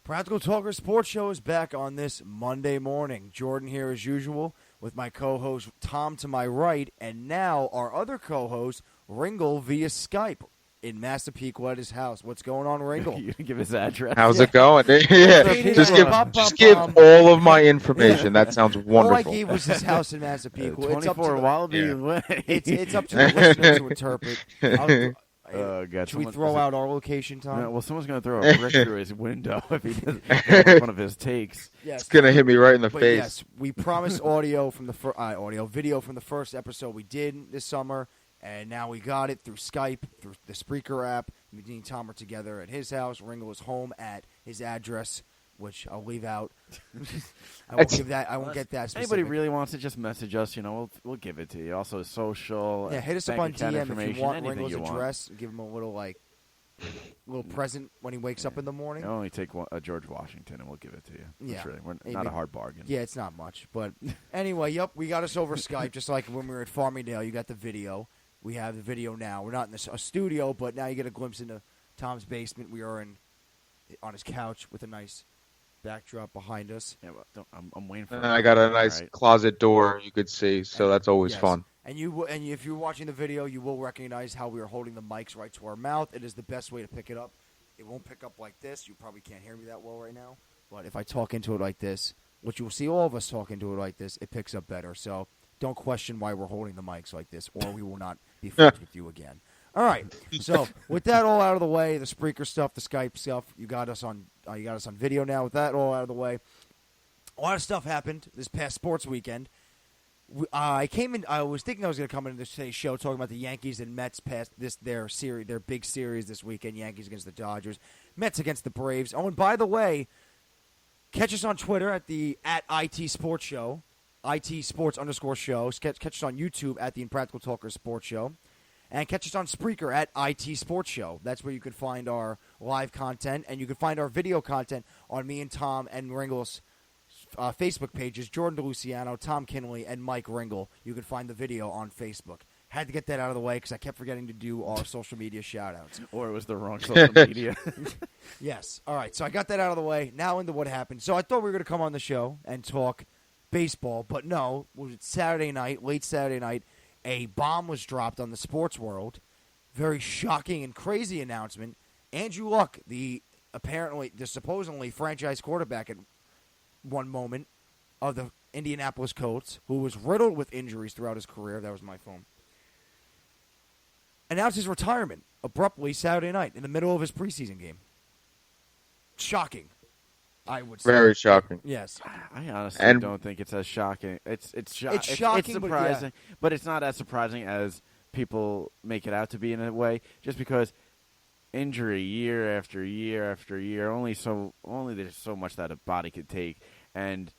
Practical Talker Sports Show is back on this Monday morning. Jordan here as usual with my co-host Tom to my right, and now our other co-host Ringle via Skype in Massapequa at his house. What's going on, Ringle? You give his address. How's it going? Just give all of my information. That sounds wonderful. All I gave was his house in Massapequa. 24 Wallaby Way. It's up to the listener to interpret. God, Should we throw out our location, Tom? No, well, someone's going to throw a brick through his window if he does one of his takes. Yes. It's going to hit me right in the face. Yes, we promised video from the first episode we did this summer, and now we got it through Skype, through the Spreaker app. Me and Tom are together at his house. Ringo is home at his address, which I'll leave out. I won't get that specific. Anybody really wants to just message us, we'll give it to you. Also, social. Yeah, hit us up on DM if you want Ringo's address. Give him a little present when he wakes up in the morning. I'll only take a George Washington, and we'll give it to you. Yeah, we're not a hard bargain. Yeah, it's not much, but anyway, yep, we got us over Skype, just like when we were at Farmingdale. You got the video. We have the video now. We're not in a studio, but now you get a glimpse into Tom's basement. We are on his couch with a nice backdrop behind us. Yeah, well, I'm waiting for. And I got a nice closet door you could see, so that's always fun. And if you're watching the video, you will recognize how we are holding the mics right to our mouth. It is the best way to pick it up. It won't pick up like this. You probably can't hear me that well right now. But if I talk into it like this, which you will see all of us talk into it like this, it picks up better. So don't question why we're holding the mics like this, or we will not be friends with you again. All right. So with that all out of the way, the Spreaker stuff, the Skype stuff, you got us on video now. With that all out of the way, a lot of stuff happened this past sports weekend. I was thinking I was going to come into today's show talking about the Yankees and Mets past their big series this weekend. Yankees against the Dodgers, Mets against the Braves. Oh, and by the way, catch us on Twitter at IT Sports Show, IT Sports _show. Catch us on YouTube at the Impractical Talker Sports Show. And catch us on Spreaker at IT Sports Show. That's where you can find our live content, and you can find our video content on me and Tom and Ringle's Facebook pages, Jordan DeLuciano, Tom Kinley, and Mike Ringle. You can find the video on Facebook. Had to get that out of the way because I kept forgetting to do our social media shout-outs. Or it was the wrong social media. Yes. All right, so I got that out of the way. Now into what happened. So I thought we were going to come on the show and talk baseball, but no. It was Saturday night, late Saturday night. A bomb was dropped on the sports world. Very shocking and crazy announcement. Andrew Luck, the supposedly franchise quarterback at one moment of the Indianapolis Colts, who was riddled with injuries throughout his career, that was my phone, announced his retirement abruptly Saturday night in the middle of his preseason game. Shocking, I would say. Very shocking. Yes. I honestly don't think it's as shocking. It's shocking. It's surprising, but it's not as surprising as people make it out to be in a way, just because injury year after year after year, only there's so much that a body could take. And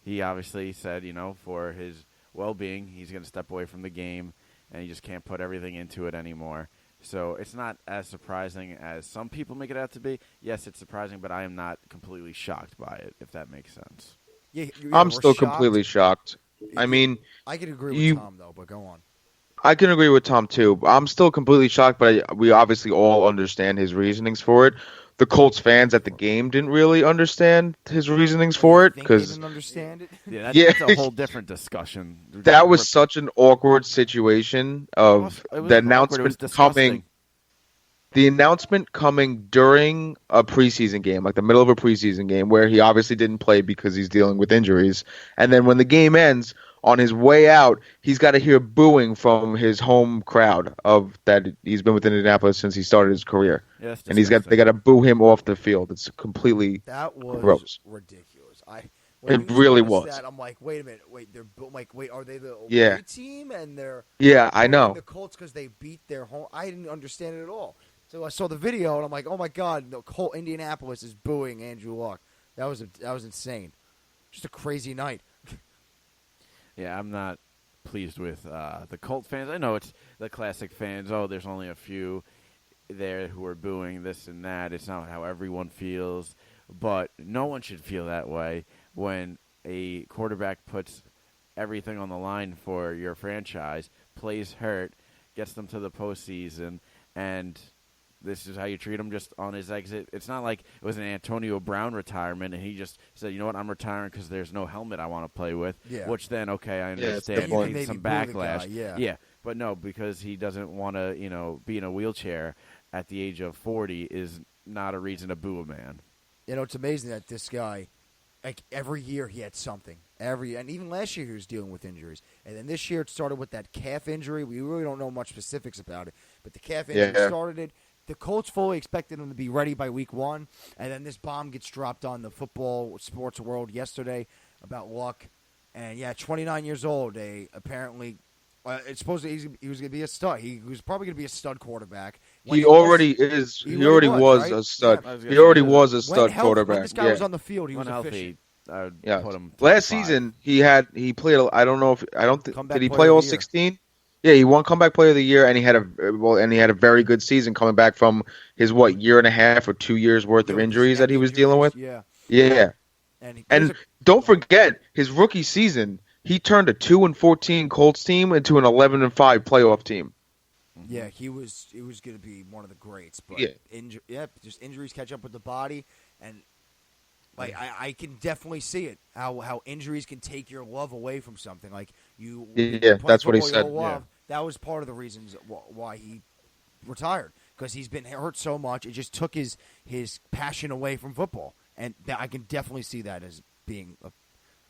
he obviously said, for his well-being, he's going to step away from the game, and he just can't put everything into it anymore. So it's not as surprising as some people make it out to be. Yes, it's surprising, but I am not completely shocked by it, if that makes sense. Yeah, I'm still completely shocked. I mean, I can agree with Tom, though, but go on. I can agree with Tom, too. I'm still completely shocked, but we obviously all understand his reasonings for it. The Colts fans at the game didn't really understand his reasonings for it. They didn't understand it? Yeah, that's a whole different discussion. That was such an awkward situation of the announcement coming. The announcement coming during a preseason game, like the middle of a preseason game, where he obviously didn't play because he's dealing with injuries. And then when the game ends, on his way out, he's got to hear booing from his home crowd of that he's been with Indianapolis since he started his career. Yes, and they got to boo him off the field. It's completely gross. Ridiculous. It really was. That, I'm like, wait a minute, are they the away team? And they're I know the Colts because they beat their home. I didn't understand it at all. So I saw the video and I'm like, oh my God, the Colt Indianapolis is booing Andrew Luck. That was insane. Just a crazy night. Yeah, I'm not pleased with the Colt fans. I know it's the classic fans. Oh, there's only a few there who are booing this and that. It's not how everyone feels. But no one should feel that way when a quarterback puts everything on the line for your franchise, plays hurt, gets them to the postseason, and this is how you treat him just on his exit. It's not like it was an Antonio Brown retirement and he just said, you know what, I'm retiring because there's no helmet I want to play with. Yeah. Which then, okay, I understand. You Need some backlash. Yeah. But no, because he doesn't want to, be in a wheelchair at the age of 40 is not a reason to boo a man. It's amazing that this guy, like every year he had something. And even last year he was dealing with injuries. And then this year it started with that calf injury. We really don't know much specifics about it. But the calf injury started it. The Colts fully expected him to be ready by week 1. And then this bomb gets dropped on the football sports world yesterday about Luck. And, 29 years old. They apparently it's supposed he was going to be a stud. He was probably going to be a stud quarterback. He already was a stud. Right? He already was a stud quarterback. When this guy was on the field, he was healthy. Yeah. Last season he played. I don't know if did he play all 16? Yeah, he won comeback player of the year, and he had a very good season coming back from his year and a half or 2 years worth of injuries that he was dealing with. Yeah. And don't forget his rookie season. He turned a 2-14 Colts team into an 11-5 playoff team. Yeah, he was going to be one of the greats, but just injuries catch up with the body, and like I can definitely see it how injuries can take your love away from something. Like you, that's what he said. That was part of the reasons why he retired, because he's been hurt so much. It just took his passion away from football, and I can definitely see that as being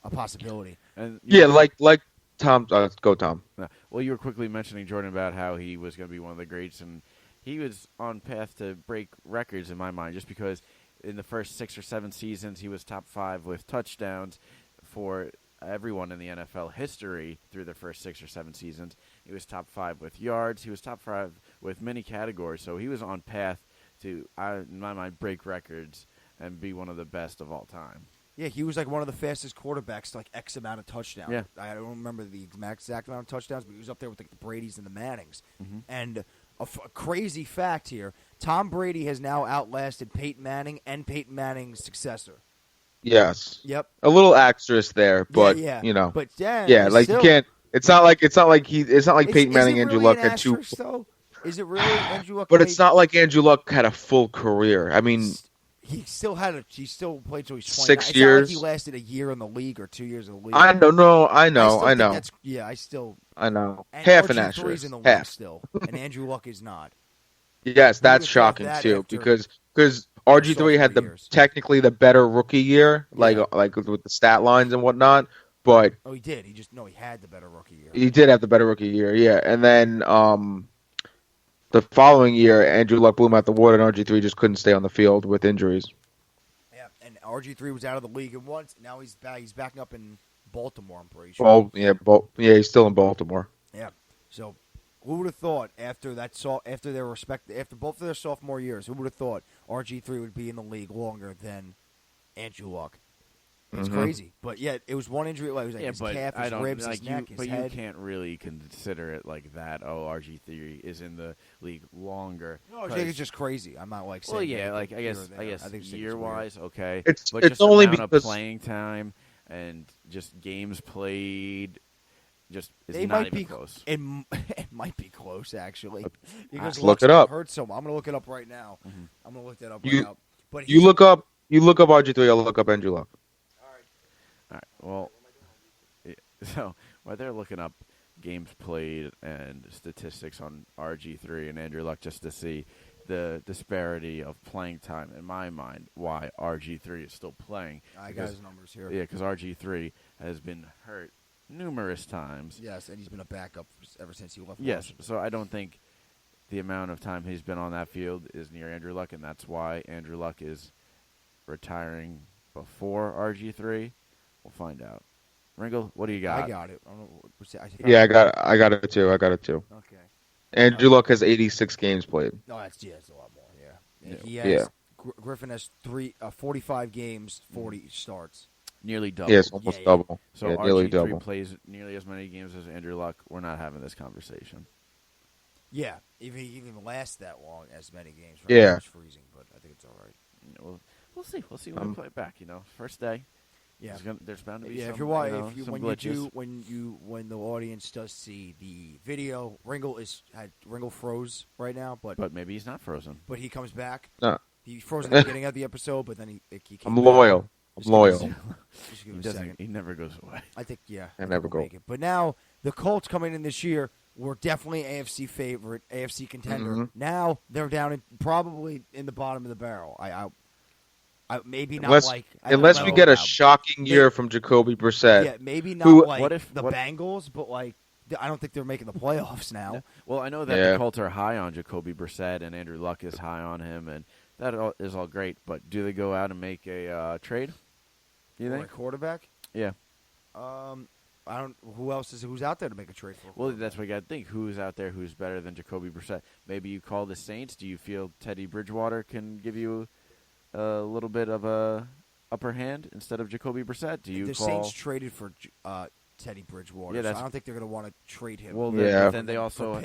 a possibility. And like Tom. Go Tom. Well, you were quickly mentioning, Jordan, about how he was going to be one of the greats, and he was on path to break records in my mind, just because in the first 6 or 7 seasons he was top 5 with touchdowns for everyone in the NFL history through the first 6 or 7 seasons. He was top 5 with yards. He was top 5 with many categories, so he was on path to, in my mind, break records and be one of the best of all time. Yeah, he was like one of the fastest quarterbacks to like X amount of touchdowns. Yeah. I don't remember the exact amount of touchdowns, but he was up there with like the Bradys and the Mannings. Mm-hmm. And a crazy fact here, Tom Brady has now outlasted Peyton Manning and Peyton Manning's successor. Yes. Yep. A little asterisk there, but But like still, you can't. It's not like Peyton Manning and Andrew Luck had two. Though? Is it really Andrew Luck? But it's not like Andrew Luck had a full career. I mean, he still played till he's 20. 6 years. Not like he lasted a year in the league or 2 years in the league. I know. I know. I know. Half an asterisk. In the Half. league still, and Andrew Luck is not. Yes, that's shocking too, because RG3 had technically the better rookie year, like with the stat lines and whatnot. But he did. He had the better rookie year. He did have the better rookie year, yeah. And then the following year, Andrew Luck blew him out the water, and RG3 just couldn't stay on the field with injuries. Yeah, and RG3 was out of the league at once. Now he's backing up in Baltimore, I'm pretty sure. He's still in Baltimore. Yeah. So, who would have thought after both of their sophomore years, who would have thought RG3 would be in the league longer than Andrew Luck? It's crazy, but it was one injury. It was like his calf, his ribs, his neck, his head. But you can't really consider it like that. Oh, RG3 is in the league longer. No, I think it's just crazy. I'm not like saying. Well, yeah, like I guess year-wise, okay. It's just only amount because of playing time and just games played. Just is they not might even be close. It might be close actually. Because look it up. Hurt so. I'm gonna look it up right now. Mm-hmm. I'm gonna look that up right now. But you look up RG3. I'll look up Andrew Luck. All right. Well, so while they're looking up games played and statistics on RG3 and Andrew Luck, just to see the disparity of playing time, in my mind, why RG3 is still playing. I got his numbers here. Yeah, because RG3 has been hurt numerous times. Yes, and he's been a backup ever since he left. Yes, Washington. so I don't think the amount of time he's been on that field is near Andrew Luck, and that's why Andrew Luck is retiring before RG3. We'll find out. Ringo, what do you got? I got it. I got it too. Okay. Andrew Luck has 86 games played. No, that's a lot more. Yeah. He has. Griffin has 45 games, 40 starts. Nearly double. Yes, almost double. So nearly RG3 double. plays nearly as many games as Andrew Luck. We're not having this conversation. Yeah, if he even lasts that long, as many games. Right? Yeah. It's freezing, but I think it's all right. We'll see. We'll see when we play back. First day. Yeah, there's bound to be some, some glitches. When the audience does see the video, Ringo froze right now, but maybe he's not frozen. But he comes back. No. He froze at the beginning of the episode, but then he came I'm back. loyal. I'm loyal. He never goes away. I think I never go. Make it. But now the Colts coming in this year were definitely AFC favorite, AFC contender. Mm-hmm. Now they're down probably in the bottom of the barrel. Maybe not unless we get a shocking year from Jacoby Brissett. Yeah, maybe not the Bengals, but I don't think they're making the playoffs now. Yeah. Well, I know that the Colts are high on Jacoby Brissett, and Andrew Luck is high on him, and that is all great. But do they go out and make a trade? You think? A quarterback? Yeah. I don't. Who's out there to make a trade for? Well, that's what you got to think. Who's out there who's better than Jacoby Brissett? Maybe you call the Saints. Do you feel Teddy Bridgewater can give you a little bit of a upper hand instead of Jacoby Brissett? The Saints traded for Teddy Bridgewater, so I don't think they're going to want to trade him. Well, then they also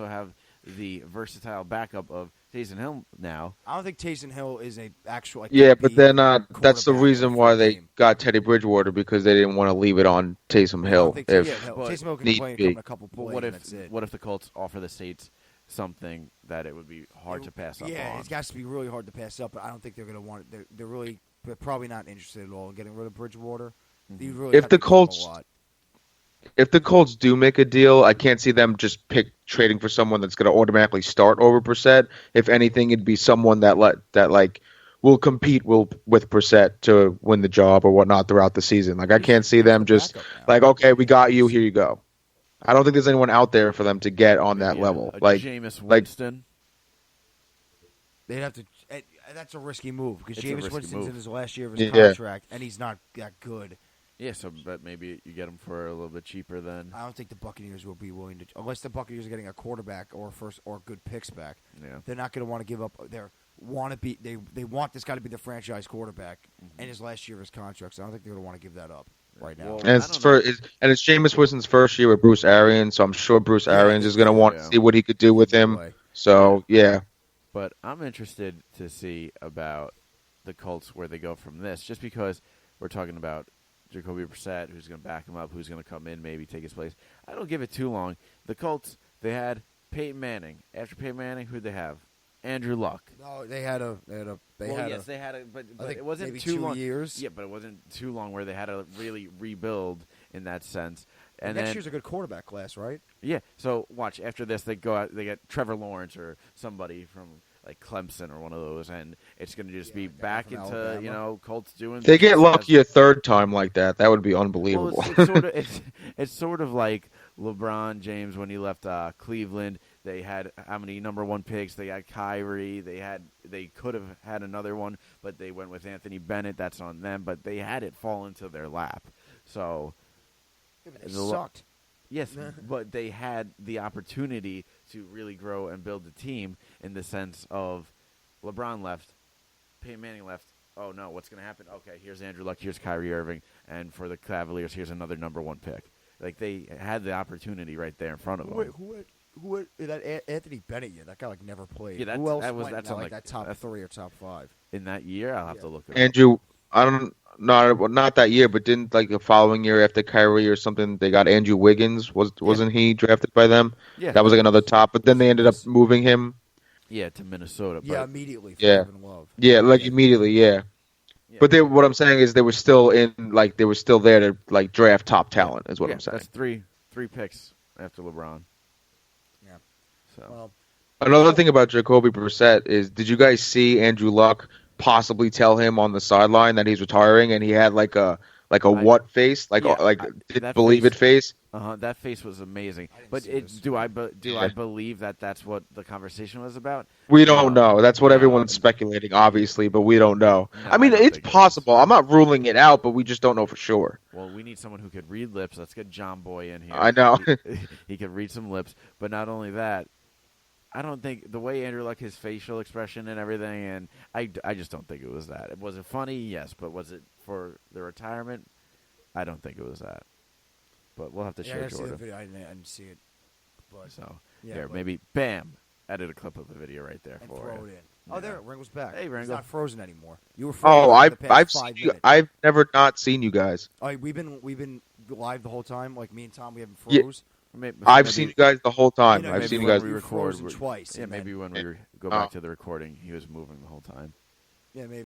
have the versatile backup of Taysom Hill now. I don't think Taysom Hill is a actual. But they're not. That's the reason why they got Teddy Bridgewater, because they didn't want to leave it on Taysom Hill. Taysom Hill can play a couple plays. What if the Colts offer the Saints something that it would be hard to pass up on? Yeah, it's got to be really hard to pass up, but I don't think they're going to want it. They're probably not interested at all in getting rid of Bridgewater. Mm-hmm. If the Colts do make a deal, I can't see them just trading for someone that's going to automatically start over Brissett. If anything, it'd be someone that will compete with Brissett to win the job or whatnot throughout the season. I can't see them just okay, we got you, here you go. I don't think there's anyone out there for them to get on that level. Jameis Winston. They'd have to. That's a risky move because Jameis Winston's in his last year of his contract, and he's not that good. Yeah, but maybe you get him for a little bit cheaper then. I don't think the Buccaneers will be willing to, unless the Buccaneers are getting a quarterback or good picks back. Yeah. They're not going to want to give up their they want this guy to be the franchise quarterback in his last year of his contract. So I don't think they're going to want to give that up right now. Well, and it's Jameis Winston's first year with Bruce Arians, so I'm sure Bruce Arians is going to want to see what he could do with him. So yeah. But I'm interested to see about the Colts where they go from this, just because we're talking about Jacoby Brissett, who's going to back him up, who's going to come in, maybe take his place. I don't give it too long. The Colts, they had Peyton Manning. After Peyton Manning, who'd they have? Andrew Luck. No, they had a. But it wasn't maybe too 2 long. years. Yeah, but it wasn't too long where they had to really rebuild in that sense. And next year's a good quarterback class, right? Yeah. So watch after this, they go out, they get Trevor Lawrence or somebody from like Clemson or one of those, and it's going to just be back into Alabama. Colts doing. They get lucky a third time like that. That would be unbelievable. Well, it's sort of like LeBron James when he left Cleveland. They had how many number one picks? They had Kyrie. They could have had another one, but they went with Anthony Bennett. That's on them. But they had it fall into their lap. So they sucked. Yes, but they had the opportunity to really grow and build the team in the sense of LeBron left, Peyton Manning left. Oh, no, what's going to happen? Okay, here's Andrew Luck, here's Kyrie Irving, and for the Cavaliers, here's another number one pick. Like, they had the opportunity right there in front of them. Who that Anthony Bennett year? That guy never played. Yeah, who else that's like that top 3 or top 5 in that year? I'll have to look it up. Andrew, I don't. Not that year, but didn't the following year after Kyrie or something, they got Andrew Wiggins. Wasn't he drafted by them? Yeah, that was another top. But then they ended up moving him. Yeah, to Minnesota. Yeah, immediately. Kevin Love. Yeah, immediately. Yeah. But what I'm saying is they were still they were still there to draft top talent. Is what I'm saying. That's three picks after LeBron. Yeah. So another thing about Jacoby Brissett is, did you guys see Andrew Luck possibly tell him on the sideline that he's retiring, and he had what face, didn't believe it face. That face was amazing. But do I believe that that's what the conversation was about? We don't know. That's what everyone's speculating, obviously, but we don't know. No, I mean, it's possible. I'm not ruling it out, but we just don't know for sure. Well, we need someone who could read lips. Let's get John Boy in here. I know. He could read some lips, but not only that. I don't think the way Andrew Luck, his facial expression and everything, and I just don't think it was that. Was it funny? Yes, but was it for the retirement? I don't think it was that. But we'll have to show Jordan. See the video. I didn't see it. But, maybe bam, edit a clip of the video right there and for throw you. it in. Oh, there, Ringo's back. Hey, Ringo. He's not frozen anymore. You were frozen. Oh, I've seen seen you. I've never not seen you guys. Oh, we've been live the whole time. Like me and Tom, we haven't Yeah. froze. I've seen you guys the whole time. I've seen you guys. We record twice. Yeah, maybe when we go back to the recording, he was moving the whole time. Yeah, maybe.